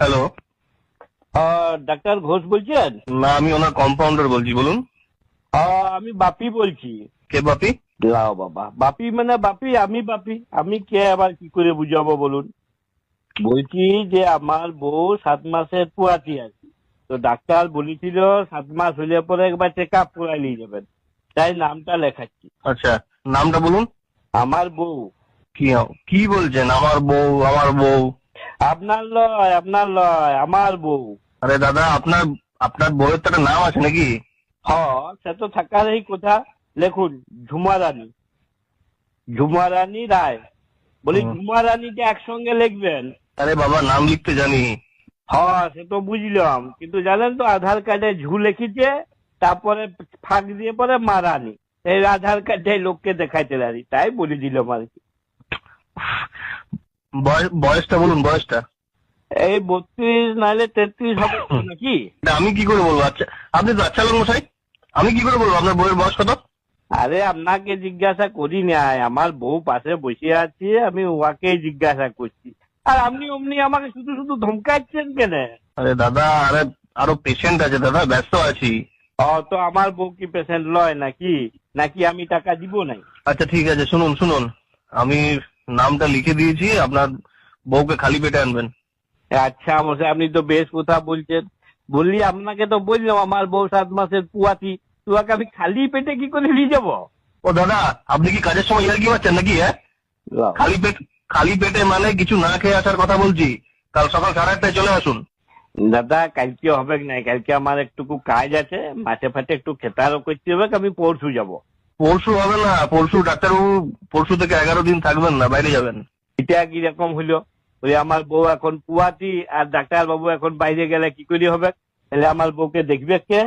Hello. Doctor Ghosh বলছেন? না, আমি ওনার কম্পাউন্ডার বলছি, বলুন। আমি বাপি বলছি। কে বাপি? লাও বাবা, বাপি মানে বাপি, আমি বাপি। আমি কে আবার কি করে বুঝাবো বলুন? বলছি যে আমার বউ 7 মাসের পুয়াতি আছে, তো ডাক্তার বলেছিল 7 মাস হলে পরে একবার চেক আপ করাই নিয়ে যাবেন, তাই নামটা লেখাচ্ছি। আচ্ছা, নামটা বলুন। আমার বউ। কি কি বলছেন? আমার বউ? আমার বউ? আপনার লয়, আপনার লয়, আমার বউ। আরে দাদা, আপনার আপনার বউয়ের তো একটা নাম আছে নাকি? সে তো থাকারই কথা। লেখুন, ঝুমা রানী। ঝুমা রানী রায়। বলি ঝুমা রানীকে একসঙ্গে লিখবেন। আরে বাবা, নাম লিখতে জানি। সে তো বুঝলাম, কিন্তু জানেন তো আধার কার্ডে ঝু লিখিছে, তারপরে ফাঁক দিয়ে পরে মা রানী। এই আধার কার্ডে লোককে দেখাইতে পারি, তাই বলে দিলাম আর কি। বয়সটা বলুন, বয়সটা। এই 32 নাহলে 33 হবে তো নাকি? এটা আমি কি করে বলবো? আচ্ছা, আপনি তো আচ্ছা লোক মশাই, আমি কি করে বলবো আপনার বউয়ের বয়স কত? আরে আপনাকে জিজ্ঞাসা করি নাই, আমার বউ পাশে বসে আছে, আমি ওয়াকেই জিজ্ঞাসা করছি। আর আপনি অমনি আমাকে শুধু শুধু ধমকাচ্ছেন কেন? আরে দাদা, আরে আরো পেশেন্ট আছে দাদা, ব্যস্ত আছি। তো আমার বউ কি পেশেন্ট লয় নাকি? নাকি আমি টাকা দিব নাই? আচ্ছা ঠিক আছে, শুনুন শুনুন, আমি নামটা লিখে দিয়েছি, আপনার বউকে খালি পেটে আনবেন। আচ্ছা মশাই, আপনি তো বেশ কথা বলছেন। বললি আপনাকে তো বললাম আমার বউ 7 মাসের পুয়াতি, তোমাকে আমি খালি পেটে কি করে নিয়ে যাবো? ও দাদা, আপনি কি কাজের সময় ইয়ার্কি মারছেন নাকি? হ্যাঁ, খালি পেটে মানে কিছু না খেয়ে আসার কথা বলছি। কাল সকাল 8:30টায় চলে আসুন। দাদা কালকে হবে না, কালকে আমার একটুকু কাজ আছে, মাঠে ফাটে একটু খেতারও করতে হবে, আমি পরশু যাব। পরশু হবে না, পরশু ডাক্তারবাবু, পরশু থেকে 11 দিন থাকবেন না, বাইরে যাবেন। এটা কিরকম হলো? ওই আমার বউ এখন পুয়াতি, আর ডাক্তার বাবু এখন বাইরে গেলে কি করে হবে? তাহলে আমার বউকে দেখবে কে?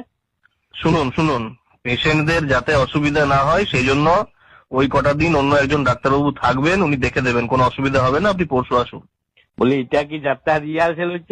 শুনুন শুনুন, পেশেন্টদের যাতে অসুবিধা না হয় সেই জন্য ওই কটা দিন অন্য একজন ডাক্তারবাবু থাকবেন, উনি দেখে দেবেন, কোনো অসুবিধা হবে না, আপনি পরশু আসুন। বলি এটা কি যাত্রা রিহার্সেল হচ্ছে